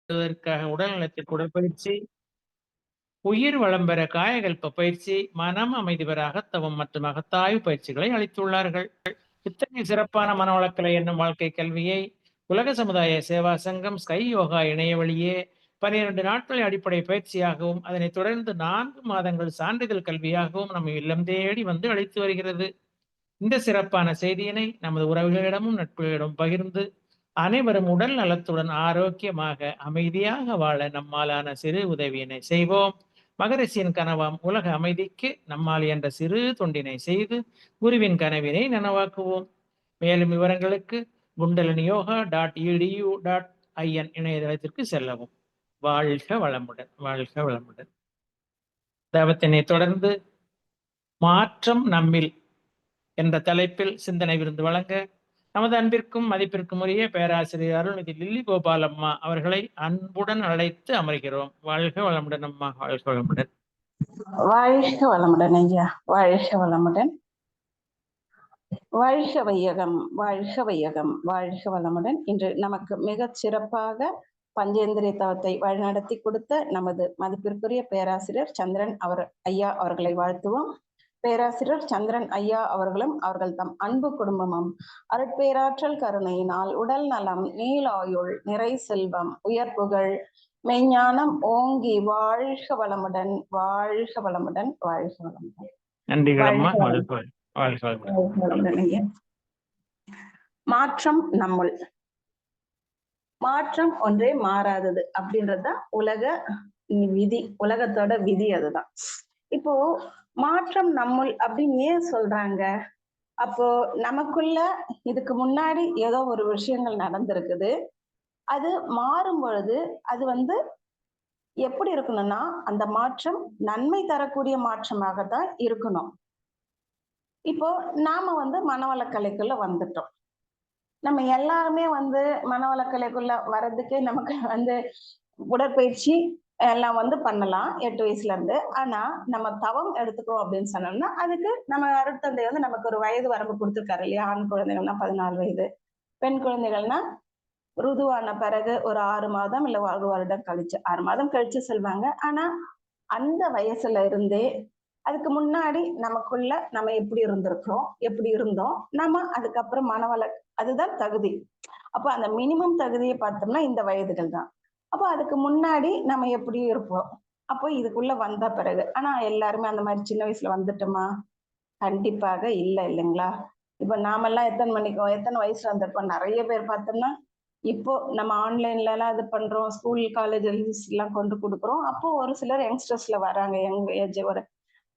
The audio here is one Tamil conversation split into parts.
பெறுவதற்காக உடல் நலத்திற்கு உடற்பயிற்சி, உயிர் வளம் பெற காயகல்ப பயிற்சி, மனம் அமைதி பெற அகத்தவம் மற்றும் அகத்தாய்வு பயிற்சிகளை அளித்துள்ளார்கள். இத்தகைய சிறப்பான மனவளக்கலை என்னும் வாழ்க்கை கல்வியை உலக சமுதாய சேவா சங்கம் ஸ்கை யோகா இணைய வழியே 12 நாட்கள் அடிப்படை பயிற்சியாகவும், அதனைத் தொடர்ந்து 4 மாதங்கள் சான்றிதழ் கல்வியாகவும் நம்ம இல்லம் தேடி வந்து அளித்து வருகிறது. இந்த சிறப்பான செய்தியினை நமது உறவுகளிடமும் நட்புகளிடம் பகிர்ந்து அனைவரும் உடல் நலத்துடன் ஆரோக்கியமாக அமைதியாக வாழ நம்மாலான சிறு உதவியினை செய்வோம். மகரிஷியின் கனவாம் உலக அமைதிக்கு நம்மால் என்ற சிறு தொண்டினை செய்து குருவின் கனவினை நனவாக்குவோம். மேலும் விவரங்களுக்கு kundaliniyoga.edu.in இணையதளத்திற்கு செல்லவும். வாழ்க வளமுடன், வாழ்க வளமுடன். தவத்தினை தொடர்ந்து மாற்றம் நம்மில் என்ற தலைப்பில் சிந்தனை விருந்து வழங்க நமது அன்பிற்கும் மதிப்பிற்கும் உரிய பேராசிரியர் அருள்நிதி லில்லி கோபால் அம்மா அவர்களை அன்புடன் அழைத்து அமர்கிறோம். வாழ்க வளமுடன் அம்மா, வாழ்க வளமுடன். வாழ்க வளமுடன் ஐயா, வாழ்க வளமுடன். வாழ்க வையகம், வாழ்க வையகம், வாழ்க வளமுடன். இன்று நமக்கு மிகச் சிறப்பாக பஞ்சேந்திரிய தவத்தை வழிநடத்தி கொடுத்த நமது மதிப்பிற்குரிய பேராசிரியர் சந்திரன் ஐயா அவர்களை வாழ்த்துவோம். பேராசிரியர் சந்திரன் ஐயா அவர்களும் அவர்கள் தம் அன்பு குடும்பமும் அருட்பேராற்றல் கருணையினால் உடல் நலம், நீலாயுள், நிறை செல்வம், உயர்ப்புகள், மெய்ஞானம் ஓங்கி வாழ்க வளமுடன், வாழ்க வளமுடன், வாழ்க வளமுடன். மாற்றம் நம்முள். மாற்றம் ஒன்றே மாறாதது அப்படின்றதுதான் உலக விதி, உலகத்தோட விதி. அதுதான் இப்போ மாற்றம் நம்முள் அப்படின்னு ஏன் சொல்றாங்க? அப்போ நமக்குள்ள இதுக்கு முன்னாடி ஏதோ ஒரு விஷயங்கள் நடந்திருக்குது. அது மாறும் பொழுது அது எப்படி இருக்கணும்னா அந்த மாற்றம் நன்மை தரக்கூடிய மாற்றமாகத்தான் இருக்கணும். இப்போ நாம மனவளக்கலைக்குள்ள வந்துட்டோம். நம்ம எல்லாருமே மனவளக்கலைக்குள்ள வர்றதுக்கு நமக்கு உடற்பயிற்சி எல்லாம் பண்ணலாம் 8 வயசுல இருந்து. ஆனா நம்ம தவம் எடுத்துக்கோம் அப்படின்னு சொன்னோம்னா அதுக்கு நம்ம அருட்தந்தை நமக்கு ஒரு வயது வரம்பு கொடுத்துருக்காரு இல்லையா? ஆண் குழந்தைகள்னா 14 வயது, பெண் குழந்தைகள்னா ருதுவான பிறகு ஒரு 6 மாதம் இல்ல 1 வருடம் கழிச்சு, 6 மாதம் கழிச்சு சொல்வாங்க. ஆனா அந்த வயசுல இருந்தே அதுக்கு முன்னாடி நமக்குள்ள நம்ம எப்படி இருந்திருக்கிறோம், எப்படி இருந்தோம், நம்ம அதுக்கப்புறம் அதுதான் தகுதி. அப்ப அந்த மினிமம் தகுதியை பார்த்தோம்னா இந்த வயதுகள் தான். அப்போ அதுக்கு முன்னாடி நம்ம எப்படி இருப்போம், அப்போ இதுக்குள்ள வந்த பிறகு. ஆனா எல்லாருமே அந்த மாதிரி சின்ன வயசுல வந்துட்டோமா? கண்டிப்பாக இல்லை, இல்லைங்களா? இப்ப நாமெல்லாம் எத்தனை வயசுல வந்திருப்போம்? நிறைய பேர் பார்த்தோம்னா இப்போ நம்ம ஆன்லைன்ல எல்லாம் இது பண்றோம், ஸ்கூல் காலேஜ் எல்லாம் கொண்டு கொடுக்குறோம். அப்போ ஒரு சிலர் யங்ஸ்டர்ஸ்ல வராங்க, யங் ஏஜ் ஒரு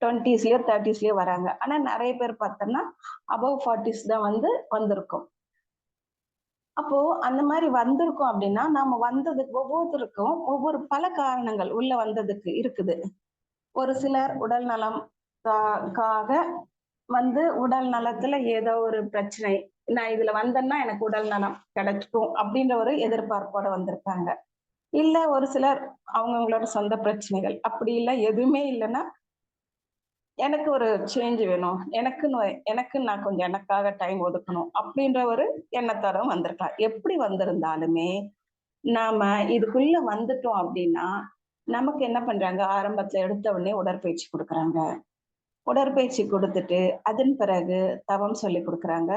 20ஸ்லயோ 30ஸ்லயோ வராங்க. ஆனா நிறைய பேர் பார்த்தோம்னா அபவ் 40s தான் வந்திருக்கும். அப்போ அந்த மாதிரி வந்திருக்கோம் அப்படின்னா நாம வந்ததுக்கு ஒவ்வொருத்தருக்கும் ஒவ்வொரு பல காரணங்கள் உள்ள வந்ததுக்கு இருக்குது. ஒரு சிலர் உடல் நலம்காக உடல் நலத்துல ஏதோ ஒரு பிரச்சனை, நான் இதுல வந்தேன்னா எனக்கு உடல் நலம் கிடைக்கும் அப்படின்ற ஒரு எதிர்பார்ப்போட வந்திருப்பாங்க. இல்ல ஒரு சிலர் அவங்கவுங்களோட சொந்த பிரச்சனைகள், அப்படி இல்லை எதுவுமே இல்லைன்னா எனக்கு ஒரு சேஞ்ச் வேணும், எனக்கு நான் கொஞ்சம் எனக்காக டைம் ஒதுக்கணும் அப்படின்ற ஒரு எண்ணத்தோட வந்திருக்கலாம். எப்படி வந்திருந்தாலுமே நாம இதுக்குள்ள வந்துட்டோம் அப்படின்னா நமக்கு என்ன பண்றாங்க? ஆரம்பத்துல எடுத்த உடனே உடற்பயிற்சி கொடுக்குறாங்க. உடற்பயிற்சி கொடுத்துட்டு அதன் பிறகு தவம் சொல்லி கொடுக்குறாங்க.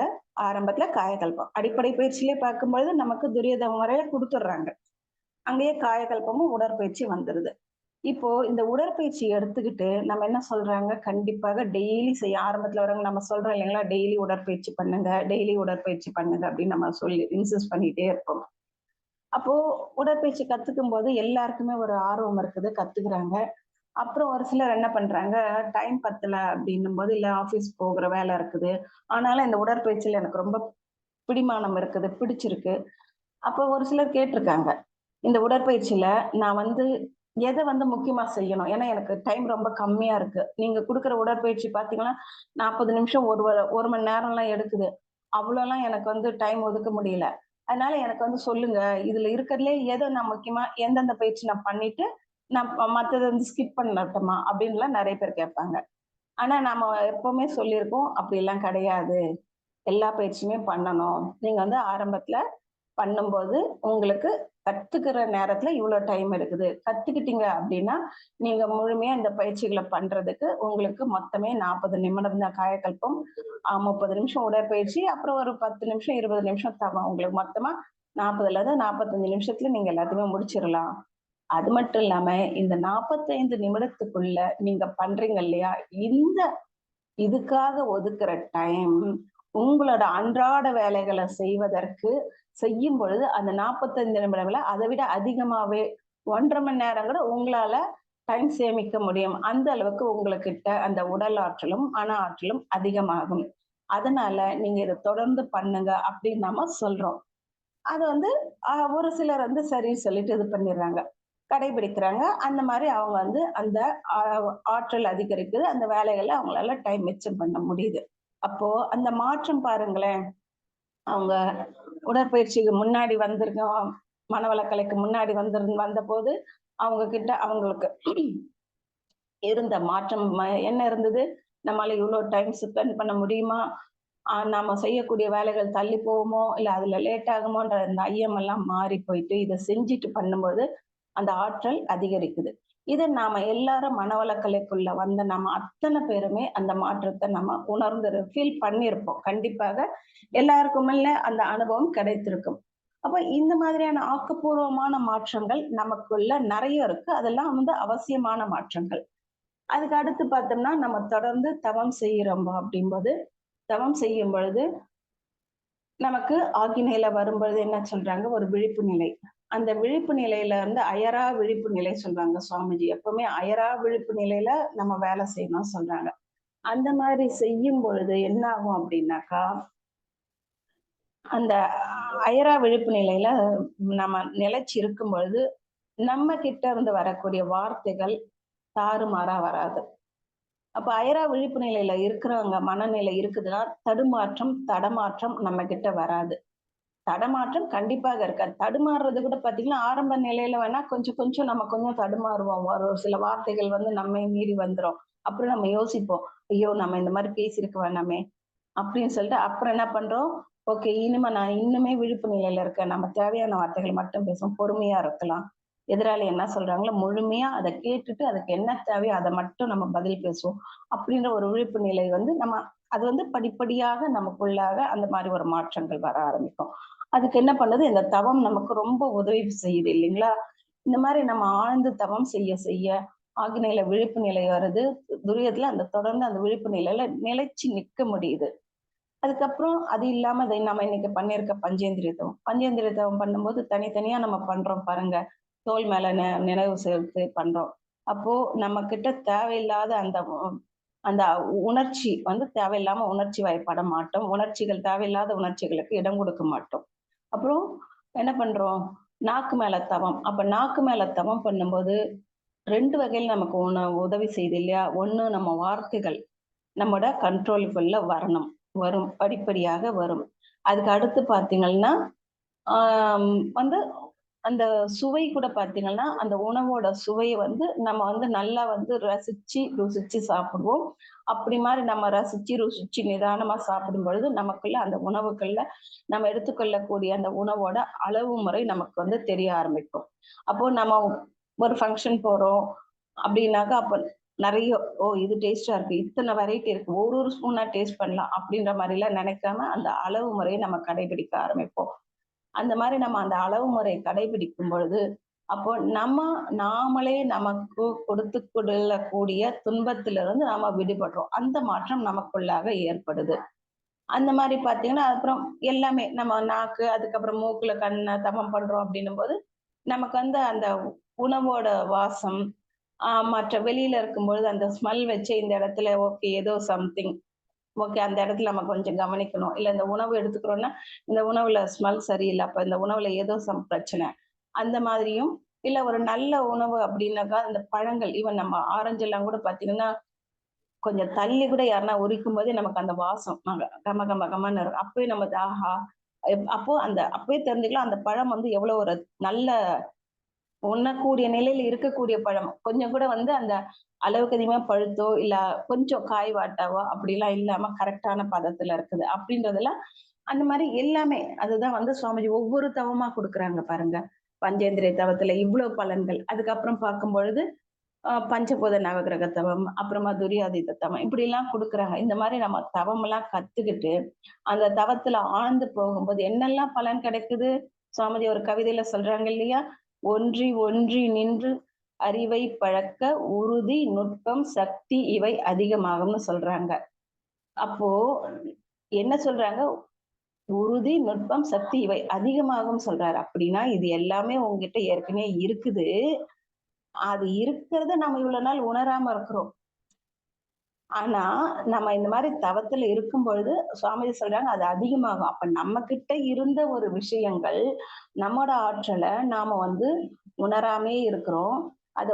ஆரம்பத்துல காயகல்பம் அடிப்படை பயிற்சியிலே பார்க்கும்பொழுது நமக்கு துரியோதம முறையில கொடுத்துடுறாங்க. அங்கேயே காயகல்பமும் உடற்பயிற்சி வந்துருது. இப்போ இந்த உடற்பயிற்சி எடுத்துக்கிட்டு நம்ம என்ன சொல்றாங்க? கண்டிப்பாக டெய்லி செய்ய. ஆரம்பத்துல வரவங்க நம்ம சொல்றோம் இல்லைங்களா, டெய்லி உடற்பயிற்சி பண்ணுங்க, டெய்லி உடற்பயிற்சி பண்ணுங்க அப்படின்னு நம்ம சொல்லி இன்சிஸ்ட் பண்ணிட்டே இருக்கோம். அப்போ உடற்பயிற்சி கத்துக்கும் போது எல்லாருக்குமே ஒரு ஆர்வம் இருக்குது, கத்துக்கிறாங்க. அப்புறம் ஒரு சிலர் என்ன பண்றாங்க, டைம் பத்தல அப்படின்னும் போது, இல்ல ஆபீஸ் போகிற வேலை இருக்குது, ஆனாலும் இந்த உடற்பயிற்சியில எனக்கு ரொம்ப பிடிமானம் இருக்குது, பிடிச்சிருக்கு. அப்போ ஒரு சிலர் கேட்டிருக்காங்க, இந்த உடற்பயிற்சியில நான் எதை முக்கியமா செய்யணும்? ஏன்னா எனக்கு டைம் ரொம்ப கம்மியா இருக்கு. நீங்க கொடுக்குற உடற்பயிற்சி பாத்தீங்கன்னா 40 நிமிஷம், ஒரு மணி நேரம் எல்லாம் எடுக்குது. அவ்வளோலாம் எனக்கு டைம் ஒதுக்க முடியல. அதனால எனக்கு சொல்லுங்க, இதுல இருக்கிறதுலே எதை நான் முக்கியமா எந்தெந்த பயிற்சி நான் பண்ணிட்டு நான் மத்ததை ஸ்கிப் பண்ணட்டுமா அப்படின்லாம் நிறைய பேர் கேட்பாங்க. ஆனா நாம எப்பவுமே சொல்லியிருக்கோம், அப்படி எல்லாம் கிடையாது. எல்லா பயிற்சியுமே பண்ணணும். நீங்க ஆரம்பத்துல பண்ணும்போது உங்களுக்கு கத்துக்கிற நேரத்துல இவ்வளவு டைம் இருக்குது. கத்துக்கிட்டீங்க அப்படின்னா, நீங்க முழுமையா இந்த பயிற்சிகள பண்றதுக்கு உங்களுக்கு மொத்தமே 40 நிமிடம் தான் காயகல்பம். 30 நிமிஷம் உடற்பயிற்சி, அப்புறம் ஒரு 10 நிமிஷம், 20 நிமிஷம் தவம். உங்களுக்கு மொத்தமா 40லேருந்து 45 நிமிஷத்துல நீங்க எல்லாத்தையுமே முடிச்சிடலாம். அது மட்டும் இல்லாம, இந்த 45 நிமிடத்துக்குள்ள நீங்க பண்றீங்க இல்லையா? இந்த இதுக்காக ஒதுக்குற டைம், உங்களோட அன்றாட வேலைகள செய்யும் பொழுது, அந்த 45 நிமிடங்கள அதை விட அதிகமாவே 1 1/2 மணி நேரம் கூட உங்களால டைம் சேமிக்க முடியும். அந்த அளவுக்கு உங்களுக்கிட்ட அந்த உடல் ஆற்றலும், மன ஆற்றலும் அதிகமாகும். அதனால நீங்க இத தொடர்ந்து பண்ணுங்க அப்படின்னு நாம சொல்றோம். அது வந்து ஒரு சிலர் வந்து சரின்னு சொல்லிட்டு இது பண்ணிடுறாங்க. கடைபிடிக்கிறாங்க. அந்த மாரி அவங்க வந்து அந்த ஆ ஆற்றல் அதிகரிக்குது. அந்த வேலைகள்ல அவங்களால டைம் மிச்சம் பண்ண முடியுது. அப்போ அந்த மாற்றம் பாருங்களேன். அவங்க உடற்பயிற்சிக்கு முன்னாடி மனவளக்கலைக்கு முன்னாடி வந்தபோது, அவங்க கிட்ட அவங்களுக்கு இருந்த மாற்றம் என்ன இருந்தது? நம்மால இவ்ளோ டைம் ஸ்பெண்ட் பண்ண முடியுமா? நாம செய்யக்கூடிய வேலைகள் தள்ளி போகுமோ? இல்ல அதுல லேட் ஆகுமோன்ற அந்த ஐயம் எல்லாம் மாறி போயிட்டு, இத செஞ்சுட்டு பண்ணும்போது அந்த ஆற்றல் அதிகரிக்குது. இத நாம எல்லாரும் மனவளக்கலைக்குள்ள வந்த நம்ம அத்தன பேருமே அந்த மாற்றத்த நம்ம ஃபீல் பண்ணியிருப்போம். கண்டிப்பாக எல்லாருக்குமில்ல அந்த அனுபவம் கிடைத்திருக்கும். அப்ப இந்த மாதிரியான ஆக்கப்பூர்வமான மாற்றங்கள் நமக்குள்ள நெறைய இருக்கு. அதெல்லாம் வந்து அவசியமான மாற்றங்கள். அதுக்கு அடுத்து பார்த்தோம்னா, நம்ம தொடர்ந்து தவம் செய்கிறோம் அப்படிம்போது, தவம் செய்யும் பொழுது நமக்கு ஆக்கினையில வரும்பொழுது என்ன சொல்றாங்க? ஒரு விழிப்பு நிலை. அந்த விழிப்பு நிலையில வந்து அயரா விழிப்பு நிலை சொல்றாங்க சுவாமிஜி. எப்பவுமே அயரா விழிப்பு நிலையில நம்ம வேலை செய்யணும்னு சொல்றாங்க. அந்த மாதிரி செய்யும் பொழுது என்ன ஆகும் அப்படின்னாக்கா, அந்த அயரா விழிப்பு நிலையில நம்ம நிலைச்சு இருக்கும் பொழுது, நம்ம கிட்ட இருந்து வரக்கூடிய வார்த்தைகள் தாறுமாறா வராது. அப்ப அயரா விழிப்பு நிலையில இருக்கிறவங்க மனநிலை இருக்குதுன்னா, தடமாற்றம் நம்ம கிட்ட வராது. தடமாற்றம் கண்டிப்பாக இருக்காது. தடுமாறுறது கூட பார்த்தீங்கன்னா, ஆரம்ப நிலையில வேணா கொஞ்சம் கொஞ்சம் நம்ம கொஞ்சம் தடுமாறுவோம். ஒரு ஒரு சில வார்த்தைகள் வந்து நம்மை மீறி வந்துரும். அப்புறம் நம்ம யோசிப்போம். ஐயோ! நம்ம இந்த மாரி பேசியிருக்க வேணாமே! அப்படின்னு சொல்லிட்டு அப்புறம் என்ன பண்றோம்? ஓகே. இனிமே நான் இன்னுமே விழிப்பு நிலையில இருக்கேன். நம்ம தேவையான வார்த்தைகள் மட்டும் பேசுவோம். பொறுமையா இருக்கலாம். எதிராளி என்ன சொல்றாங்களோ முழுமையா அத கேட்டுட்டு அதுக்கு என்ன தேவையோ அத மட்டும் நம்ம பதில் பேசுவோம். அப்படின்ற ஒரு விழிப்பு நிலை வந்து அது வந்து படிப்படியாக நமக்குள்ளாக அந்த மாரி ஒரு மாற்றங்கள் வர ஆரம்பிக்கும். அதுக்கு என்ன பண்ணுது? இந்த தவம் நமக்கு ரொம்ப உதவி செய்யுது இல்லைங்களா? இந்த மாரி நம்ம ஆழ்ந்து தவம் செய்ய ஆக்னையில விழிப்பு நிலை வருது. துரியத்துல தொடர்ந்து அந்த விழிப்பு நிலையில நிலைச்சு நிக்க முடியுது. அதுக்கப்புறம் அது இல்லாம நம்ம இன்னைக்கு பண்ணியிருக்க பஞ்சேந்திரிய தவம். பஞ்சேந்திரிய தவம் பண்ணும்போது தனித்தனியா நம்ம பண்றோம் பாருங்க. தோள் மேல நினைவு செலுத்தி பண்றோம். அப்போ நம்ம கிட்ட தேவையில்லாத அந்த உணர்ச்சி வந்து தேவையில்லாம உணர்ச்சி வயப்பட மாட்டோம். தேவையில்லாத உணர்ச்சிகளுக்கு இடம் கொடுக்க மாட்டோம். அப்புறம் என்ன பண்றோம்? நாக்கு மேல தவம். அப்ப நாக்கு மேல தவம் பண்ணும்போது 2 வகையில நமக்கு உதவி செய்யுது இல்லையா? ஒண்ணு நம்ம வார்த்தைகள் நம்மோட கண்ட்ரோலுக்குள்ள வரும். படிப்படியாக வரும். அதுக்கு அடுத்து பார்த்தீங்கன்னா, வந்து அந்த சுவை கூட பார்த்தீங்கன்னா, அந்த உணவோட சுவைய வந்து நம்ம வந்து நல்லா வந்து ரசிச்சு, ருசிச்சு சாப்பிடுவோம். அப்படி மாரி நம்ம ரசிச்சு, ருசிச்சு நிதானமா சாப்பிடும் பொழுது, நமக்குள்ள அந்த உணவுகள்ல நம்ம எடுத்துக்கொள்ளக்கூடிய அந்த உணவோட அளவு முறை நமக்கு வந்து தெரிய ஆரம்பிக்கும். அப்போ நம்ம ஒரு ஃபங்ஷன் போறோம் அப்படின்னாக்கா, அப்ப நெறைய இது டேஸ்ட்டா இருக்கு. இத்தன வெரைட்டி இருக்கு. ஒரு ஒரு ஸ்பூனா டேஸ்ட் பண்ணலாம். அப்படின்ற மாரிலாம் நெனைக்காம, அந்த அளவு முறைய நம்ம கடைபிடிக்க ஆரம்பிப்போம். அந்த மாரி நம்ம அந்த அளவு முறைய கடைபிடிக்கும் பொழுது, அப்போ நாமளே நமக்கு கொடுத்துக் கொள்ளக்கூடிய துன்பத்திலிருந்து நாம விடுபடுறோம். அந்த மாற்றம் நமக்குள்ளாக ஏற்படுது. அந்த மாரி பார்த்தீங்கன்னா, அப்புறம் எல்லாமே நம்ம நாக்கு, அதுக்கப்புறம் மூக்குல தமம் பண்றோம் அப்படின்னும்போது, நமக்கு வந்து அந்த உணவோட வாசம், மற்ற வெளியில இருக்கும்பொழுது அந்த ஸ்மெல் வச்சு இந்த இடத்துல ஓகே ஏதோ சம்திங் ஓகே அந்த இடத்துல நம்ம கொஞ்சம் கவனிக்கணும். இல்ல இந்த உணவு எடுத்துக்கிறோம்னா, இந்த உணவுல ஸ்மெல் சரியில்ல. அப்ப இந்த உணவுல ஏதோ பிரச்சனை. அந்த மாதிரியும், இல்ல ஒரு நல்ல உணவு அப்படின்னாக்கா, இந்த பழங்கள் ஈவன் நம்ம ஆரஞ்சு எல்லாம் கூட பார்த்தீங்கன்னா, கொஞ்சம் தள்ளி கூட யாருன்னா உரிக்கும்போதே நமக்கு அந்த வாசம் கம கம கமன்னு இருக்கும். அப்பயே நம்ம ஆஹா! அப்பயே தெரிஞ்சுக்கலாம் அந்த பழம் வந்து எவ்வளவு ஒரு நல்ல உண்ணக்கூடிய நிலையில இருக்கக்கூடிய பழம். கொஞ்சம் கூட வந்து அந்த அளவுக்கு அதிகமா பழுத்தோ, இல்ல கொஞ்சம் காய் வாட்டாவோ அப்படிலாம் இல்லாம கரெக்ட்டான பதத்துல இருக்குது. அப்படின்றதெல்லாம் அந்த மாதிரி எல்லாமே அதுதான் வந்து சுவாமிஜி ஒவ்வொரு தவமா கொடுக்குறாங்க பாருங்க. பஞ்சேந்திரிய தவத்துல இவ்வளவு பலன்கள். அதுக்கப்புறம் பார்க்கும் பொழுது பஞ்சபூத நவகிரக தவம், அப்புறமா துரியாதீத தவம் இப்படி எல்லாம் கொடுக்குறாங்க. இந்த மாதிரி நம்ம தவம் எல்லாம் கத்துக்கிட்டு அந்த தவத்துல ஆழ்ந்து போகும்போது என்னெல்லாம் பலன் கிடைக்குது? சுவாமிஜி ஒரு கவிதையில சொல்றாங்க இல்லையா? "ஒன்றி ஒன்றி நின்று அறிவை பழக்க உறுதி, நுட்பம், சக்தி இவை அதிகமாகும்னு" சொல்றாங்க. அப்போ என்ன சொல்றாங்க? உறுதி, நுட்பம், சக்தி இவை அதிகமாகும் சொல்றாரு. அப்படின்னா இது எல்லாமே உங்ககிட்ட ஏற்கனவே இருக்குது. அது இருக்கிறத நம்ம இவ்வளவு நாள் உணராம இருக்கிறோம். ஆனா, நம்ம இந்த மாரி தவத்துல இருக்கும் பொழுது, சுவாமிஜி சொல்றாங்க அது அதிகமாகும். அப்ப நம்ம கிட்ட இருந்த ஒரு விஷயங்கள், நம்மோட ஆற்றல நாம வந்து உணராமயே இருக்கிறோம். அத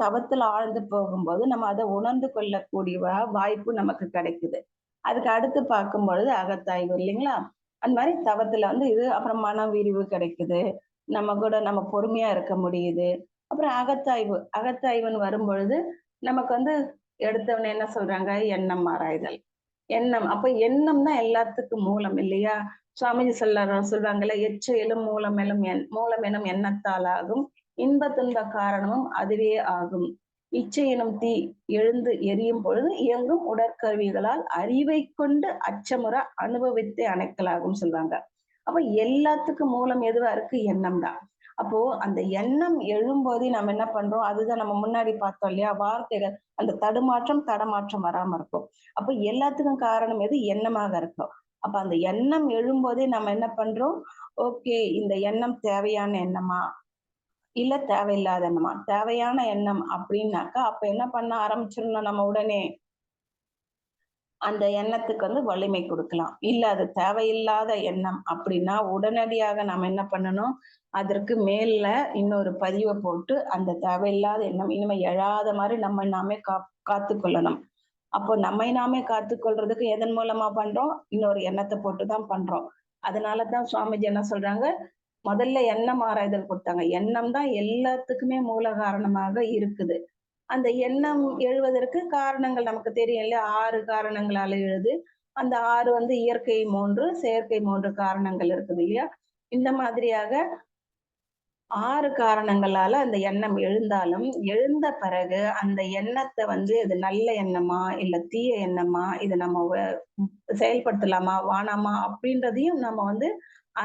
தவத்துல ஆழ்ந்து போகும்போது, நம்ம அத உணர்ந்து கொள்ளக்கூடிய வாய்ப்பு நமக்கு கிடைக்குது. அதுக்கு அடுத்து பார்க்கும் பொழுது அகத்தாய்வு இல்லைங்களா? அந்த மாரி தவத்துல வந்து இது அப்புறம் மன விரிவு கிடைக்குது. நம்ம கூட நம்ம பொறுமையா இருக்க முடியுது. அப்புறம் அகத்தாய்வு. அகத்தாய்வுன்னு வரும்பொழுது, நமக்கு வந்து எடுத்தவுடனே என்ன சொல்றாங்க? எண்ணம் ஆராய்தல். எண்ணம். அப்ப எண்ணம் தான் எல்லாத்துக்கும் மூலம் இல்லையா? சுவாமிஜி சொல்வாங்கல்ல, "எச்செயலும் மூலமெனும் எண்ணத்தால் ஆகும். இன்ப துன்ப காரணமும் அதுவே ஆகும். இச்சை எனும் தீ எழுந்து எரியும் பொழுது இயங்கும் உடற்கருவிகளால் அறிவைக் கொண்டு அச்சமுற அனுபவித்தே அணைக்கலாகும்" சொல்வாங்க. அப்ப எல்லாத்துக்கும் மூலம் எதுவா இருக்கு? எண்ணம் தான். அப்போ அந்த எண்ணம் எழும்போதே நம்ம என்ன பண்றோம்? அதுதான் நம்ம முன்னாடி பார்த்தோம் இல்லையா? வார்த்தைகள் அந்த தடமாற்றம் வராம இருக்கும். அப்ப எல்லாத்துக்கும் காரணம் எது? எண்ணமாக இருக்கும். அப்ப அந்த எண்ணம் எழும்போதே நம்ம என்ன பண்றோம்? ஓகே, இந்த எண்ணம் தேவையான எண்ணமா? இல்ல தேவையில்லாத எண்ணமா? தேவையான எண்ணம் அப்படின்னாக்கா, அப்ப என்ன பண்ண ஆரம்பிச்சிரணும் நம்ம உடனே? அந்த எண்ணத்துக்கு வந்து வலிமை குடுக்கலாம். இல்ல அது தேவையில்லாத எண்ணம் அப்படின்னா, உடனடியாக நாம என்ன பண்ணணும்? அதற்கு மேல இன்னொரு பதிவ போட்டு, அந்த தேவையில்லாத எண்ணம் இனிமே எழாத மாரி நம்ம நாமே காத்துக்கொள்ளணும். அப்போ நம்மை நாமே காத்துக்கொள்றதுக்கு எதன் மூலமா பண்றோம்? இன்னொரு எண்ணத்த போட்டு தான் பண்றோம். அதனால தான் சுவாமிஜி என்ன சொல்றாங்க? முதல்ல எண்ணம் ஆராய்தல் குடுத்தாங்க. எண்ணம் தான் எல்லாத்துக்குமே மூல காரணமாக இருக்குது. அந்த எண்ணம் எழுவதற்கு காரணங்கள் நமக்கு தெரியும் இல்லையா? 6 காரணங்களால எழுது. அந்த 6 வந்து இயற்கை 3, செயற்கை 3 காரணங்கள் இருக்குது இல்லையா? இந்த மாதிரியாக 6 காரணங்களால அந்த எண்ணம் எழுந்தாலும், எழுந்த பிறகு அந்த எண்ணத்த வந்து இது நல்ல எண்ணமா? இல்ல தீய எண்ணமா? இத நம்ம செயல்படுத்தலாமா? வேணாமா? அப்படின்றதையும் நம்ம வந்து ஆ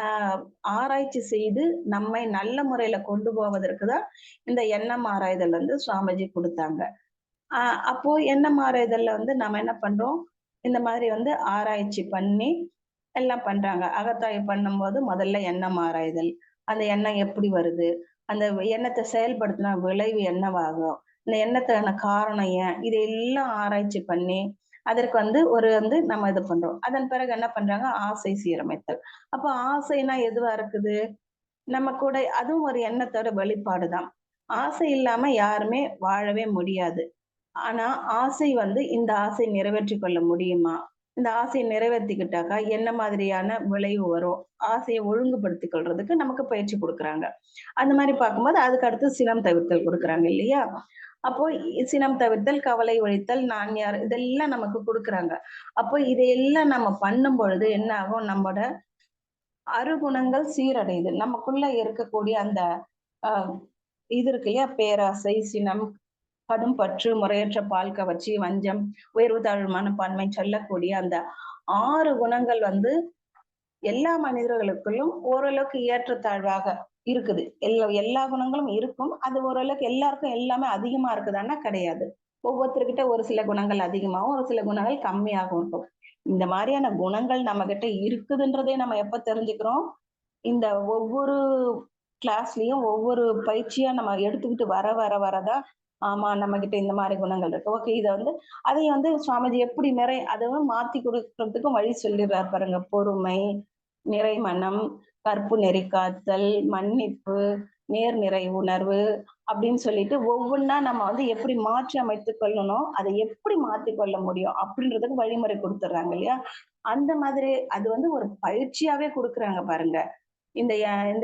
ஆராய்ச்சி செய்து நம்மை நல்ல முறையில கொண்டு போவதற்கு தான் இந்த எண்ணம் ஆராய்தல் வந்து சுவாமிஜி குடுத்தாங்க. அ அப்போ எண்ணம் ஆராய்தல்ல வந்து நம்ம என்ன பண்றோம்? இந்த மாதிரி வந்து ஆராய்ச்சி பண்ணி எல்லாம் பண்றாங்க. அகத்தாய்வு பண்ணும்போது முதல்ல எண்ணம் ஆராய்தல். அந்த எண்ணம் எப்படி வருது? அந்த எண்ணத்த செயல்படுத்தினா விளைவு என்னவாகும்? இந்த எண்ணத்துக்கான காரணம் ஏன்? இது எல்லாம் ஆராய்ச்சி பண்ணி, அதற்கு வந்து நம்ம இது பண்றோம். அதன் பிறகு என்ன பண்றாங்க? ஆசை சீரமைத்தல். அப்ப ஆசைன்னா எதுவா இருக்குது? நம்ம கூட அதுவும் ஒரு எண்ணத்தோட வெளிப்பாடு தான். ஆசை இல்லாம யாருமே வாழவே முடியாது. ஆனா, ஆசை வந்து இந்த ஆசை நிறைவேற்றிக் கொள்ள முடியுமா? இந்த ஆசைய நிறைவேத்திக்கிட்டாக்கா என்ன மாதிரியான விளைவு வரும்? ஆசைய ஒழுங்குபடுத்திக் கொள்றதுக்கு நமக்கு பயிற்சி குடுக்குறாங்க. அந்த மாரி பார்க்கும்போது, அதுக்கு அடுத்து சினம் தவிர்த்தல் குடுக்குறாங்க இல்லையா? அப்போ சினம் தவிர்த்தல், கவலை ஒழித்தல், நான் யார் இதெல்லாம் நமக்கு குடுக்குறாங்க. அப்போ இதையெல்லாம் நம்ம பண்ணும் பொழுது என்ன ஆகும்? நம்மோட அருகுணங்கள் சீரடையுது. நமக்குள்ள இருக்கக்கூடிய அந்த அ இது இருக்கு இல்லையா? பேராசை, சினம், கடும் பற்று, முறையற்ற பால் கவர்ச்சி, வஞ்சம், உயர்வு தாழ்வு மனப்பான்மை சொல்லக்கூடிய அந்த 6 குணங்கள் வந்து எல்லா மனிதர்களுக்குள்ளும் ஓரளவுக்கு ஏற்றத்தாழ்வாக இருக்குது. எல்லா குணங்களும் இருக்கும். அது ஓரளவுக்கு எல்லாருக்கும் எல்லாமே அதிகமா இருக்குதான்னா கிடையாது. ஒவ்வொருத்தர்கிட்ட ஒரு சில குணங்கள் அதிகமாவும், ஒரு சில குணங்கள் கம்மியாகவும் இருக்கும். இந்த மாரியான குணங்கள் நம்மகிட்ட இருக்குதுன்றதே நம்ம எப்ப தெரிஞ்சுக்கிறோம்? இந்த ஒவ்வொரு கிளாஸ்லயும் ஒவ்வொரு பயிற்சியா நம்ம எடுத்துக்கிட்டு வரதான், ஆமா நம்மகிட்ட இந்த மாரி குணங்கள் இருக்கு. ஓகே இத வந்து அதையும் வந்து சுவாமிஜி எப்படி அதுவும் மாத்தி குடுக்குறதுக்கும் வழி சொல்லிடுறாரு பாருங்க. பொறுமை, நிறைமனம், கற்பு நெறி காத்தல், மன்னிப்பு, நேர்நிறை உணர்வு அப்படின்னு சொல்லிட்டு ஒவ்வொன்னா நம்ம வந்து எப்படி மாற்றி அமைத்துக் கொள்ளணும், அதை எப்படி மாத்திக் கொள்ள முடியும் அப்படின்றதுக்கு வழிமுறை குடுத்துடுறாங்க இல்லையா? அந்த மாதிரி அது வந்து ஒரு பயிற்சியாவே குடுக்குறாங்க பாருங்க. இந்த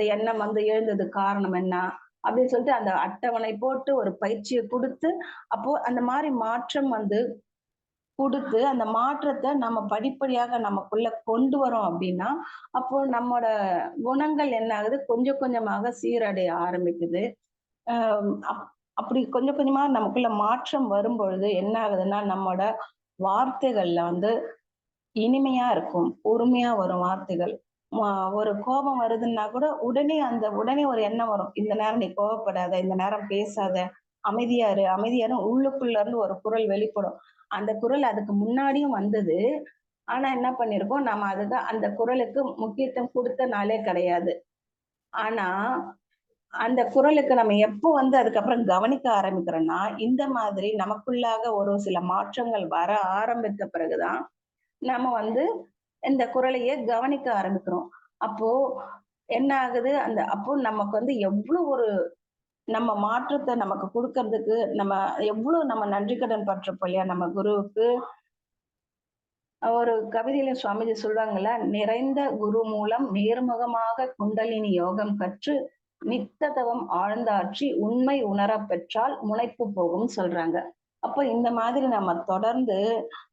எண்ணம் வந்து எழுந்ததுக்கு காரணம் என்ன? அப்படின்னு சொல்லிட்டு அந்த அட்டவணை போட்டு ஒரு பயிற்சிய குடுத்து, அப்போ அந்த மாரி மாற்றம் வந்து குடுத்து அந்த மாற்றத்த நம்ம படிப்படியாக நமக்குள்ள கொண்டு வரோம் அப்படின்னா, அப்போ நம்மோட குணங்கள் என்ன ஆகுது? கொஞ்சம் கொஞ்சமாக சீரடைய ஆரம்பிக்குது. அ அப் அப்படி கொஞ்சம் கொஞ்சமா நமக்குள்ள மாற்றம் வரும்பொழுது என்ன ஆகுதுன்னா, நம்மோட வார்த்தைகள்ல வந்து இனிமையா இருக்கும். பொறுமையா வரும் வார்த்தைகள். மா ஒரு கோபம் வருதுன்னா கூட உடனே ஒரு எண்ணம் வரும். இந்த நேரம் நீ கோவப்படாத, இந்த நேரம் பேசாத, அமைதியா இரு, அமைதியா இரு உள்ளுக்குள்ள இருந்து ஒரு குரல் வெளிப்படும். அந்த குரல் அதுக்கு முன்னாடியும் வந்தது. ஆனா என்ன பண்ணியிருக்கோம், நம்ம அதுக்கு அந்த குரலுக்கு முக்கியத்துவம் குடுத்த நாளே கிடையாது. ஆனா, அந்த குரலுக்கு நம்ம எப்போ வந்து அதுக்கப்புறம் கவனிக்க ஆரம்பிக்கிறோம்னா, இந்த மாதிரி நமக்குள்ளாக ஒரு சில மாற்றங்கள் வர ஆரம்பித்த பிறகுதான், நம்ம வந்து இந்த குரலையே கவனிக்க ஆரம்பிக்கிறோம். அப்போ என்ன ஆகுது? அப்போ நமக்கு வந்து எவ்ளோ ஒரு நம்ம மாற்றத்த நமக்கு குடுக்கறதுக்கு, எவ்ளோ நம்ம நன்றி கடன் பட்டிருப்போம் இல்லையா? நம்ம குருவுக்கு. ஒரு கவிதையில சுவாமிஜி சொல்றாங்கல்ல, "நிறைந்த குரு மூலம் நேர்முகமாக குண்டலினி யோகம் கற்று, நித்த தவம் ஆழ்ந்தாற்றி உண்மை உணரப் பெற்றால் முனைப்பு போகும்னு" சொல்றாங்க. அப்ப இந்த மாதிரி நம்ம தொடர்ந்து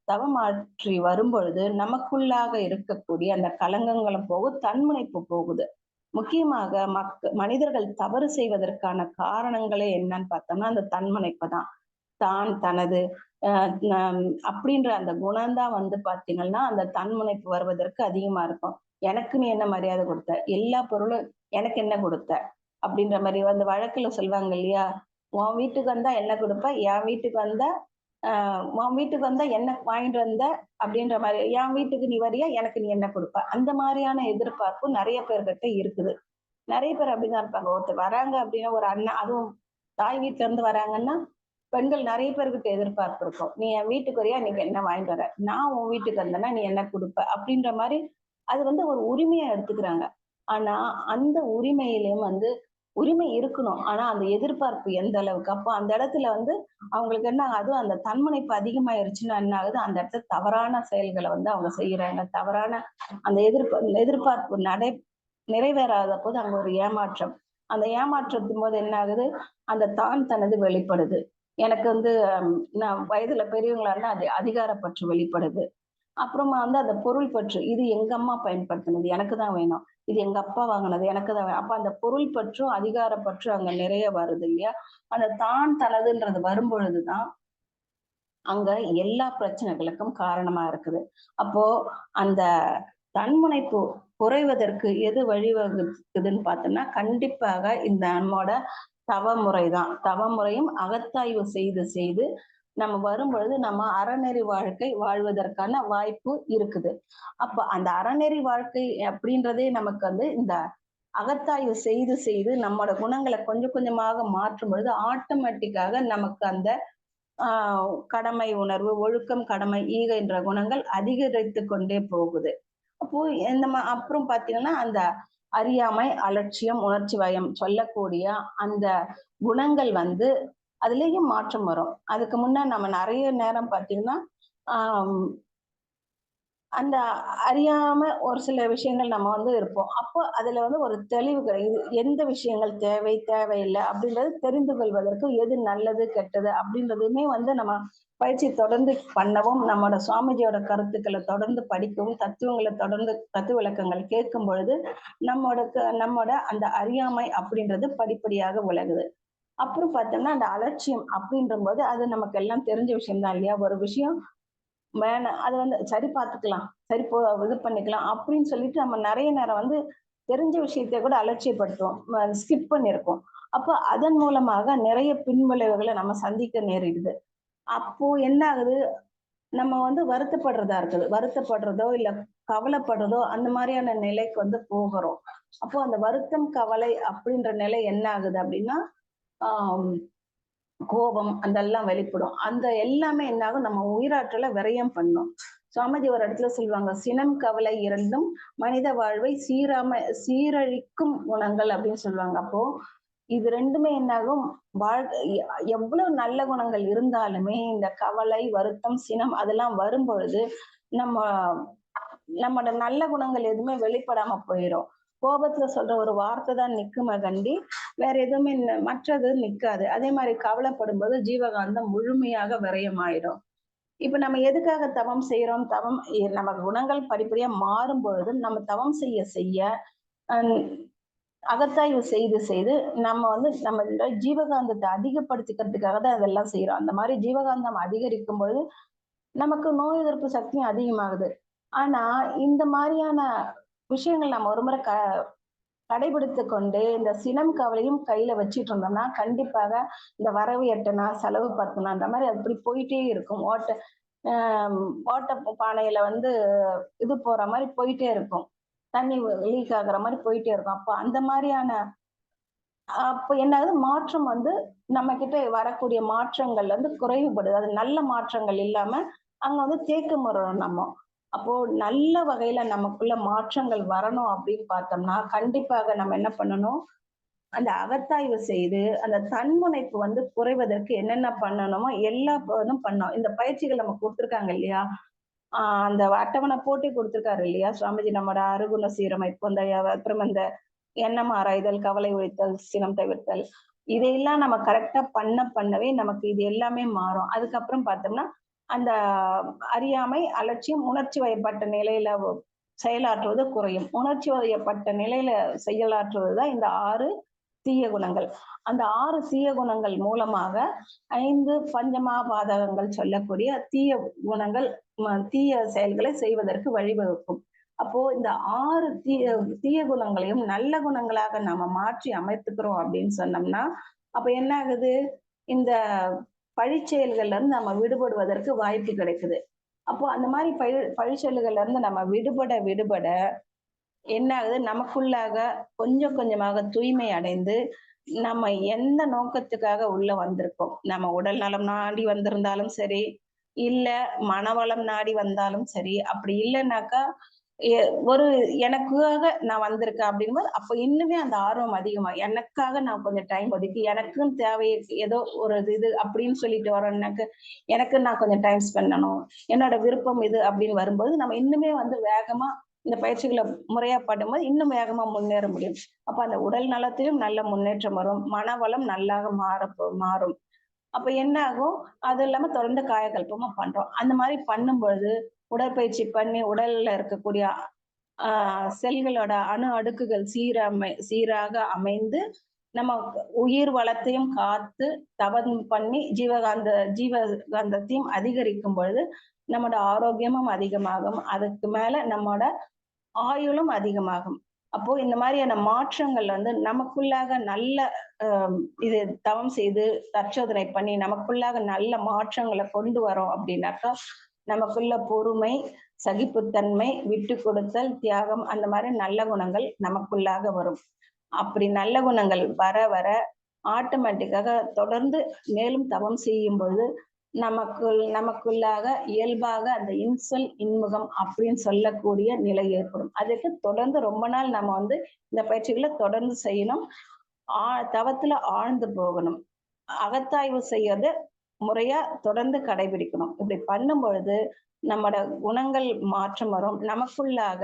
தவம் ஆற்றி வரும்பொழுது, நமக்குள்ளாக இருக்கக்கூடிய அந்த கலங்கங்களும் போகும், தன்முனைப்பு போகுது. முக்கியமாக மனிதர்கள் தவறு செய்வதற்கான காரணங்களே என்னன்னு பார்த்தோம்னா, அந்த தன்முனைப்பு தான். தான், தனது அ நம் அப்படின்ற அந்த குணம் தான் வந்து பார்த்தீங்கன்னா, அந்த தன்முனைப்பு வருவதற்கு அதிகமா இருக்கும். "எனக்கு நீ என்ன மரியாதை குடுத்த? எல்லா பொருளும் எனக்கு என்ன குடுத்த?" அப்படின்ற மாரி அந்த வழக்குல சொல்வாங்க இல்லையா? "உன் வீட்டுக்கு வந்தா என்ன குடுப்ப? என் வீட்டுக்கு வந்தா உன் வீட்டுக்கு வந்தா என்ன வாங்கிட்டு வந்த?" அப்படின்ற மாரி. "என் வீட்டுக்கு நீ வரியா? எனக்கு நீ என்ன குடுப்ப?" அந்த மாரியான எதிர்பார்ப்பு நெறைய பேர்கிட்ட இருக்குது. நெறைய பேர் அப்படிதான் இருப்பாங்க. ஒருத்தர் வராங்க அப்படின்னா ஒரு அண்ணன் அதுவும் தாய் வீட்ல இருந்து வராங்கன்னா, பெண்கள் நெறைய பேர்கிட்ட எதிர்பார்ப்பு இருக்கும். "நீ என் வீட்டுக்கு வரியா? இன்னைக்கு என்ன வாங்கிட்டு வர? நான் உன் வீட்டுக்கு வந்தேன்னா, நீ என்ன குடுப்ப?" அப்படின்ற மாரி அது வந்து ஒரு உரிமையா எடுத்துக்கிறாங்க. ஆனா, அந்த உரிமையிலயும் வந்து உரிமை இருக்கணும். ஆனா, அந்த எதிர்பார்ப்பு எந்த அளவுக்கு? அப்போ அந்த இடத்துல வந்து அவங்களுக்கு என்ன அதுவும் அந்த தன்முனைப்பு அதிகமாயிருச்சுன்னா என்ன ஆகுது? அந்த இடத்துல தவறான செயல்கள வந்து அவங்க செய்யறாங்க. தவறான அந்த எதிர்பார்ப்பு நிறைவேறாத போது அங்க ஒரு ஏமாற்றம். அந்த ஏமாற்றத்தின் போது என்ன ஆகுது? அந்த தான் தனது வெளிப்படுது. எனக்கு வந்து நான் வயதுல பெரியவங்களா இருந்தா அது அதிகாரப்பற்று வெளிப்படுது. அப்புறமா வந்து அந்த பொருள் பற்று. இது எங்க அம்மா பயன்படுத்தினது. எனக்கு தான் வேணும். இது எங்க அப்பா வாங்குனது. எனக்கு தான் வேணும். அப்ப அந்த பொருள் பற்றும், அதிகார பற்றும் அங்க நிறைய வருது இல்லையா? அந்த தான் தனதுன்றது வரும்பொழுது தான், அங்க எல்லா பிரச்சனைகளுக்கும் காரணமா இருக்குது. அப்போ அந்த தன்முனைப்பு குறைவதற்கு எது வழிவகுக்குதுன்னு பார்த்தோம்னா, கண்டிப்பாக இந்த நம்மோட தவமுறை தான். தவமுறையும் அகத்தாய்வு செய்து செய்து நம்ம வரும்பொழுது நம்ம அறநெறி வாழ்க்கை வாழ்வதற்கான வாய்ப்பு இருக்குது. அப்ப அந்த அறநெறி வாழ்க்கை அப்படின்றதே நமக்கு வந்து இந்த அகத்தாய்வு செய்து செய்து நம்மோட குணங்கள கொஞ்சம் கொஞ்சமாக மாற்றும் பொழுது ஆட்டோமேட்டிக்காக நமக்கு அந்த கடமை உணர்வு, ஒழுக்கம், கடமை, ஈகை என்ற குணங்கள் அதிகரித்துக் கொண்டே போகுது. அப்போ அப்புறம் பார்த்தீங்கன்னா, அந்த அறியாமை, அலட்சியம், உணர்ச்சி வயம் சொல்லக்கூடிய அந்த குணங்கள் வந்து அதிலேயும் மாற்றம் வரும். அதுக்கு முன்ன நம்ம நெறைய நேரம் பார்த்தீங்கன்னா, ஆம் அந்த அறியாம ஒரு சில விஷயங்கள் நம்ம வந்து இருப்போம். அப்போ அதுல வந்து ஒரு தெளிவு இது எந்த விஷயங்கள் தேவை, தேவையில்ல அப்படின்றது தெரிந்து கொள்வதற்கு எது நல்லது, கெட்டது அப்படின்றதுமே வந்து நம்ம பயிற்சி தொடர்ந்து பண்ணவும், நம்மோட சுவாமிஜியோட கருத்துக்கள தொடர்ந்து படிக்கவும், தத்துவங்கள தொடர்ந்து தத்துவ விளக்கங்கள் கேட்கும் பொழுது, நம்மோட அந்த அறியாமை அப்படின்றது படிப்படியாக விலகுது. அப்புறம் பார்த்தோம்னா, அந்த அலட்சியம் அப்படின்றபோது அது நமக்கு எல்லாம் தெரிஞ்ச விஷயம் தான் இல்லையா? ஒரு விஷயம் அது வந்து சரி பார்த்துக்கலாம். சரி இது பண்ணிக்கலாம் அப்படின்னு சொல்லிட்டு நம்ம நெறைய நேரம் வந்து தெரிஞ்ச விஷயத்த கூட அலட்சியப்படுத்துவோம். ஸ்கிப் பண்ணியிருப்போம். அப்ப அதன் மூலமாக நிறைய பின்விளைவுகள நம்ம சந்திக்க நேரிடுது. அப்போ என்ன ஆகுது? நம்ம வந்து வருத்தப்படுறதா இருக்குது. வருத்தப்படுறதோ, இல்ல கவலைப்படுறதோ அந்த மாரியான நிலைக்கு வந்து போகுறோம். அப்போ அந்த வருத்தம், கவலை அப்படின்ற நிலை என்ன ஆகுது அப்படின்னா, ஆம் கோபம் அதெல்லாம் வெளிப்படும். அந்த எல்லாமே என்னாகும், நம்ம உயிராற்றல விரயம் பண்ணும். சுவாமிஜி ஒரு இடத்துல சொல்லுவாங்க, "சினம், கவலை இரண்டும் மனித வாழ்வை சீரழிக்கும் குணங்கள்" அப்படின்னு சொல்லுவாங்க. அப்போ இது 2மே என்னாகும், வாழ் எ எவ்வளவு நல்ல குணங்கள் இருந்தாலுமே, இந்த கவலை, வருத்தம், சினம் அதெல்லாம் வரும்பொழுது, நம்ம நம்மோட நல்ல குணங்கள் எதுவுமே வெளிப்படாம போயிரும். கோபத்துல சொல்ற ஒரு வார்த்தை தான் நிக்குமே கண்டி, வேற எதுவுமே மற்றது நிக்காது. அதே மாரி கவலைப்படும்போது ஜீவகாந்தம் முழுமையாக விரயமாயிடும். இப்ப நம்ம எதுக்காக தவம் செய்யறோம்? நம்ம குணங்கள் படிப்படியா மாறும் பொழுது, நம்ம தவம் செய்ய செய்ய அஹ் அகத்தாய்வு செய்து செய்து நம்ம ஜீவகாந்தத்தை அதிகப்படுத்திக்கிறதுக்காக தான் அதெல்லாம் செய்யறோம். அந்த மாதிரி ஜீவகாந்தம் அதிகரிக்கும் பொழுது நமக்கு நோய் எதிர்ப்பு சக்தியும் அதிகமாகுது. ஆனா இந்த மாதிரியான விஷயங்கள் நம்ம ஒரு முறை கடைபிடித்து கொண்டு இந்த சினம் கவலையும் கையில வச்சிட்டு இருந்தோம்னா கண்டிப்பாக இந்த வரவு எட்டனா செலவு பத்தனா அந்த மாதிரி அப்படி போயிட்டே இருக்கும். ஓட்ட பானையில இது போற மாதிரி போயிட்டே இருக்கும். தண்ணி லீக் ஆகுற மாதிரி போயிட்டே இருக்கும். அப்ப என்ன ஆகுது, மாற்றம் நம்ம கிட்ட வரக்கூடிய மாற்றங்கள் குறைவுபடுது. அது நல்ல மாற்றங்கள் இல்லாம அங்க தேக்கமுறோம் நம்ம. அப்போ நல்ல வகையில நமக்குள்ள மாற்றங்கள் வரணும் அப்படின்னு பார்த்தோம்னா கண்டிப்பாக நம்ம என்ன பண்ணணும், அந்த அகத்தாய்வு செய்து அந்த தன்முனைப்பு குறைவதற்கு என்னென்ன பண்ணணுமோ எல்லா பண்ணோம். இந்த பயிற்சிகள் நம்ம கொடுத்திருக்காங்க இல்லையா, அந்த அட்டவணை போட்டி கொடுத்திருக்காரு இல்லையா சுவாமிஜி, நம்மோட அருகுண சீரமைப்பு, அப்புறம் இந்த எண்ணம் ஆராய்தல், கவலை ஒழித்தல், சினம் தவிர்த்தல், இதையெல்லாம் நம்ம கரெக்டா பண்ணவே நமக்கு இது எல்லாமே மாறும். அதுக்கப்புறம் பார்த்தோம்னா அந்த அறியாமை, அலட்சியம், உணர்ச்சி வயப்பட்ட நிலையில செயலாற்றுவது குறையும். உணர்ச்சி வயப்பட்ட நிலையில செயலாற்றுவதுதான் இந்த 6 தீய குணங்கள். அந்த 6 தீய குணங்கள் மூலமாக 5 பஞ்சமா பாதகங்கள் சொல்லக்கூடிய தீய குணங்கள், தீய செயல்களை செய்வதற்கு வழிவகுக்கும். அப்போ இந்த 6 தீய குணங்களையும் நல்ல குணங்களாக நாம மாற்றி அமைத்துக்கிறோம் அப்படின்னு சொன்னோம்னா அப்ப என்ன ஆகுது, இந்த பழிச்செயல்கள்ல இருந்து நம்ம விடுபடுவதற்கு வாய்ப்பு கிடைக்குது. அப்போ அந்த மாதிரி பழிச்செயல்கள்ல இருந்து நம்ம விடுபட என்ன ஆகுது, நமக்குள்ளாக கொஞ்சம் கொஞ்சமாக தூய்மை அடைந்து நம்ம எந்த நோக்கத்துக்காக உள்ள வந்திருக்கோம், நம்ம உடல் நலம் நாடி வந்திருந்தாலும் சரி, இல்ல மனவளம் நாடி வந்தாலும் சரி, அப்படி இல்லைன்னாக்கா ஒரு எனக்காக நான் வந்திருக்கேன் அப்படிங்கும்போது அப்ப இன்னுமே அந்த ஆர்வம் அதிகமா, எனக்காக நான் கொஞ்சம் டைம் ஒதுக்கி எனக்கும் தேவை ஏதோ ஒரு இது அப்படின்னு சொல்லிட்டு வரோம்னாக்க எனக்கு நான் கொஞ்சம் டைம் ஸ்பெண்ட் பண்ணணும், என்னோட விருப்பம் இது அப்படின்னு வரும்போது நம்ம இன்னுமே வேகமா இந்த பயிற்சிகளை முறையா பண்ணும்போது இன்னும் வேகமா முன்னேற முடியும். அப்ப அந்த உடல் நலத்திலும் நல்ல முன்னேற்றம் வரும், மனவளம் நல்லாக மாறும். அப்ப என்ன ஆகும், அது இல்லாம தொடர்ந்து காயகல்பமும் பண்றோம். அந்த மாதிரி பண்ணும் பொழுது உடற்பயிற்சி பண்ணி உடல்ல இருக்கக்கூடிய செல்களோட அணு அடுக்குகள் சீராக அமைந்து நம்ம உயிர் வளத்தையும் காத்து தவம் பண்ணி ஜீவகாந்தத்தையும் அதிகரிக்கும் பொழுது நம்மளோட ஆரோக்கியமும் அதிகமாகும். அதுக்கு மேல நம்மோட ஆயுளும் அதிகமாகும். அப்போ இந்த மாதிரியான மாற்றங்கள் நமக்குள்ளாக நல்ல இது தவம் செய்து தற்சோதனை பண்ணி நமக்குள்ளாக நல்ல மாற்றங்களை கொண்டு வரோம் அப்படின்னாக்கா நமக்குள்ள பொறுமை, சகிப்புத்தன்மை, விட்டு கொடுத்தல், தியாகம், அந்த மாதிரி நல்ல குணங்கள் நமக்குள்ளாக வரும். அப்படி நல்ல குணங்கள் வர வர ஆட்டோமேட்டிக்காக தொடர்ந்து மேலும் தவம் செய்யும் பொழுது நமக்குள்ளாக இயல்பாக அந்த இன்சொல் இன்முகம் அப்படின்னு சொல்லக்கூடிய நிலை ஏற்படும். அதுக்கு தொடர்ந்து ரொம்ப நாள் நம்ம இந்த பயிற்சிகளை தொடர்ந்து செய்யணும். தவத்துல ஆழ்ந்து போகணும். அகத்தாய்வு செய்யறது முறையா தொடர்ந்து கடைபிடிக்கணும். இப்படி பண்ணும் பொழுது நம்மோட குணங்கள் மாற்றம் வரும். நமக்குள்ளாக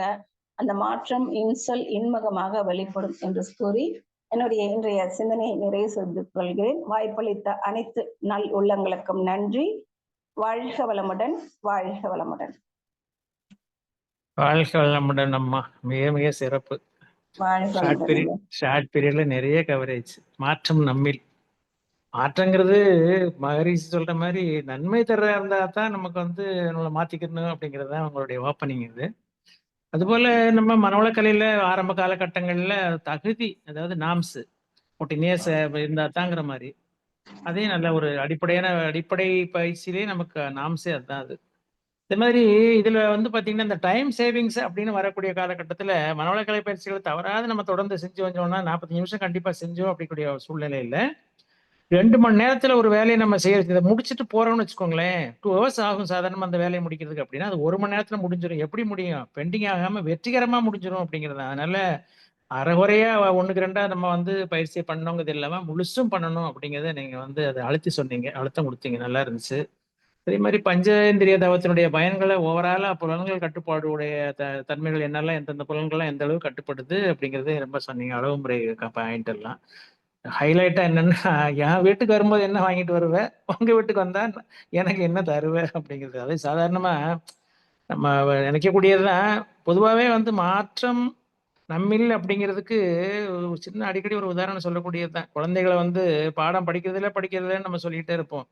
அந்த மாற்றம் இன்சொல் இன்முகமாக வெளிப்படும் என்று கூறி என்னுடைய இன்றைய சிந்தனையை நிறைவு செய்து கொள்கிறேன். வாய்ப்பளித்த அனைத்து நல் உள்ளங்களுக்கும் நன்றி. வாழ்க வளமுடன், வாழ்க வளமுடன். வாழ்க வளமுடன் அம்மா, மிக மிக சிறப்பு. ஷார்ட் பீரியட்ல நிறைய கவரேஜ். மாற்றம் நம்மில். மாற்றங்கிறது மகரிஷி சொல்ற மாதிரி நன்மை தர இருந்தா தான் நமக்கு நம்மளை மாத்திக்கணும் அப்படிங்கிறது தான் அவங்களுடைய ஓப்பனிங் இது. அதுபோல நம்ம மனவளக்கலையில ஆரம்ப காலகட்டங்கள்ல தகுதி, அதாவது நாம்ஸ் ஒட்டினேஸ் இருந்தா தாங்கிற மாதிரி அதே நல்ல ஒரு அடிப்படை பயிற்சியிலே நமக்கு நாம்ஸே அதுதான். அது இந்த மாதிரி இதுல பாத்தீங்கன்னா இந்த டைம் சேவிங்ஸ் அப்படின்னு வரக்கூடிய காலகட்டத்துல மனவளக்கலை பயிற்சிகளை தவறாது நம்ம தொடர்ந்து செஞ்சு வந்தோம்னா 45 நிமிஷம் கண்டிப்பா செஞ்சோம் அப்படிக்கூடிய சூழ்நிலை இல்லை. 2 மணி நேரத்துல ஒரு வேலையை நம்ம இதை முடிச்சுட்டு போறோம்னு வச்சுக்கோங்களேன், 2 hours ஆகும் சாதாரணமா அந்த வேலையை முடிக்கிறதுக்கு. அப்படின்னா அது 1 மணி நேரத்துல முடிஞ்சிடும். எப்படி முடியும்? பெண்டிங் ஆகாம வெற்றிகரமா முடிஞ்சிடும் அப்படிங்கிறது. அதனால அரைகுறையா 1க்கு 2 நம்ம பயிற்சியை பண்ணணுங்கிறது இல்லாம முழுசும் பண்ணணும் அப்படிங்கிறத நீங்க அதை அழுத்தி சொன்னீங்க, அழுத்தம் கொடுத்தீங்க, நல்லா இருந்துச்சு. அதே மாதிரி பஞ்சேந்திரிய தவத்தினுடைய பயன்களை ஓவராலா புலன்கள் கட்டுப்பாடுடைய தன்மைகள் என்னெல்லாம், எந்தெந்த புலன்கள்லாம் எந்த அளவு கட்டுப்படுது அப்படிங்கிறது ரொம்ப சொன்னீங்க, அளவு முறை பாயிண்ட் எல்லாம். ஹைலைட்டா என்னன்னா, என் வீட்டுக்கு வரும்போது என்ன வாங்கிட்டு வருவ? உங்க வீட்டுக்கு வந்தா எனக்கு என்ன தருவ? அப்படிங்கிறது. அது சாதாரணமா நம்ம நினைக்கக்கூடியது தான். பொதுவாவே வந்து மாற்றம் நம்மில் அப்படிங்கிறதுக்கு ஒரு சின்ன அடிக்கடி ஒரு உதாரணம் சொல்லக்கூடியது தான். குழந்தைகள வந்து பாடம் படிக்கிறதில்லன்னு நம்ம சொல்லிட்டே இருப்போம்.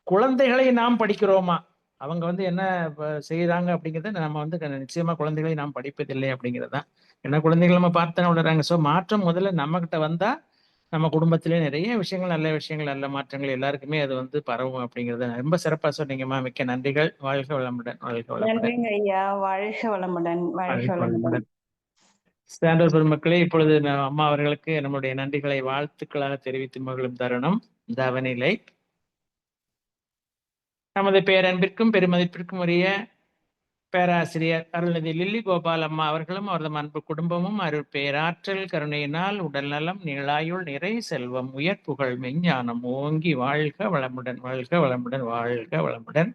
குழந்தைகளை நாம் படிக்கிறோமா? அவங்க வந்து என்ன செய்றாங்க அப்படிங்கிறத நம்ம வந்து நிச்சயமா குழந்தைகளை நாம் படிப்பதில்லை அப்படிங்கிறது தான். ஏன்னா குழந்தைகள் நம்ம பார்த்து தானே வளர்றாங்க. மாற்றம் முதல்ல நம்மகிட்ட வந்தா, நம்ம குடும்பத்திலே நிறைய விஷயங்கள், நல்ல விஷயங்கள், நல்ல மாற்றங்கள் எல்லாருக்குமே அது வந்து பரவும் அப்படிங்கிறத ரொம்ப சிறப்பா சொன்னீங்கம்மா. மிக்க நன்றிகள். வாழ்க வளமுடன். வாழ்க வளமுடன். நன்றிங்க ஐயா. வாழ்க வளமுடன். வாழ்க வாழ்க வளமுடன். வளமுடன். சான்றோர் பெருமக்களே, இப்பொழுது அம்மா அவர்களுக்கு நம்முடைய நன்றிகளை வாழ்த்துக்களாக தெரிவித்து மகிழும் தருணம். தவநிலை. நமது பேரன்பிற்கும் பெருமதிப்பிற்கும் உரிய பேராசிரியர் அருள்நிதி லில்லி கோபால் அம்மா அவர்களும் அவரது அன்பு குடும்பமும் அருட்பேராற்றல் கருணையினால் உடல் நலம், நீளாயுள், நிறை செல்வம், உயர் புகழ், மெஞ்ஞானம் ஓங்கி வாழ்க வளமுடன், வாழ்க வளமுடன், வாழ்க வளமுடன்.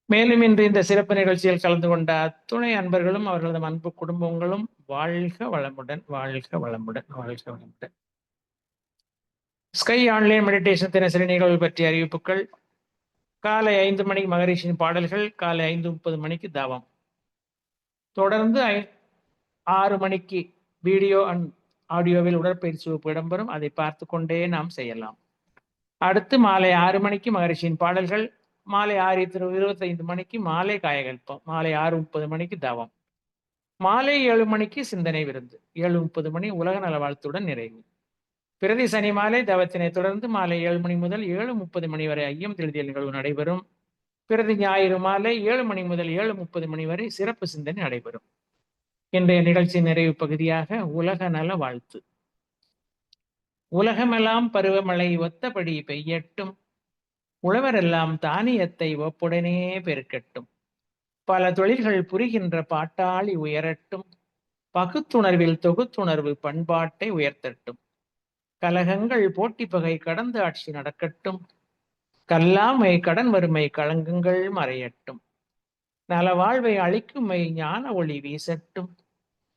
மேலும் இன்று இந்த சிறப்பு நிகழ்ச்சியில் கலந்து கொண்ட அத்துணை அன்பர்களும் அவர்களது அன்பு குடும்பங்களும் வாழ்க வளமுடன், வாழ்க வளமுடன், வாழ்க வளமுடன். ஸ்கை ஆன்லைன் மெடிடேஷன் தினசரி நிகழ்வு பற்றிய அறிவிப்புகள். காலை 5 மணிக்கு மகரிஷியின் பாடல்கள், காலை 5:30 மணிக்கு தவம். தொடர்ந்து 6 மணிக்கு வீடியோ அண்ட் ஆடியோவில் உடற்பயிற்சி வகுப்பு இடம்பெறும். அதை பார்த்து கொண்டே நாம் செய்யலாம். அடுத்து மாலை 6 மணிக்கு மகரிஷியின் பாடல்கள், மாலை 6:25 மணிக்கு மாலை காயகல்பம், மாலை 6:30 மணிக்கு தவம், மாலை 7 மணிக்கு சிந்தனை விருந்து, 7:30 மணி உலக நல வாழ்த்துடன் நிறைவு. பிரதி சனி மாலை தவத்தினை தொடர்ந்து மாலை 7 மணி முதல் 7:30 மணி வரை ஐயம் தெளிதல் நிகழ்வு நடைபெறும். பிரதி ஞாயிறு மாலை 7 மணி முதல் 7:30 மணி வரை சிறப்பு சிந்தனை நடைபெறும். இன்றைய நிகழ்ச்சி நிறைவு பகுதியாக உலக நல வாழ்த்து. உலகமெல்லாம் பருவமழை ஒத்தபடி பெய்யட்டும், உழவரெல்லாம் தானியத்தை ஒப்புடனே பெருக்கட்டும், பல தொழில்கள் புரிகின்ற பாட்டாளி உயரட்டும், பகுத்துணர்வில் தொகுத்துணர்வு பண்பாட்டை உயர்த்தட்டும், கலகங்கள் போட்டி பகை கடந்து ஆட்சி நடக்கட்டும், கல்லாமை கடன் வறுமை களங்கங்கள் மறையட்டும், நல வாழ்வை அளிக்குமை ஞான ஒளி வீசட்டும்,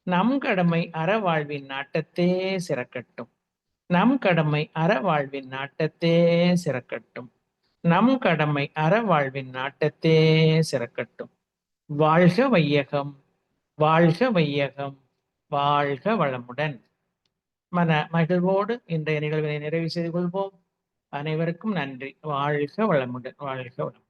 நம் கடமை அறவாழ்வின் நாட்டத்தே சிறக்கட்டும், நம் கடமை அறவாழ்வின் நாட்டத்தே சிறக்கட்டும், நம் கடமை அறவாழ்வின் நாட்டத்தே சிறக்கட்டும். வாழ்க வையகம், வாழ்க வையகம், வாழ்க வளமுடன். மன மகிழ்வோடு இன்றைய நிகழ்வினை நிறைவு செய்து கொள்வோம். அனைவருக்கும் நன்றி. வாழ்க வளமுடன், வாழ்க வளமுடன்.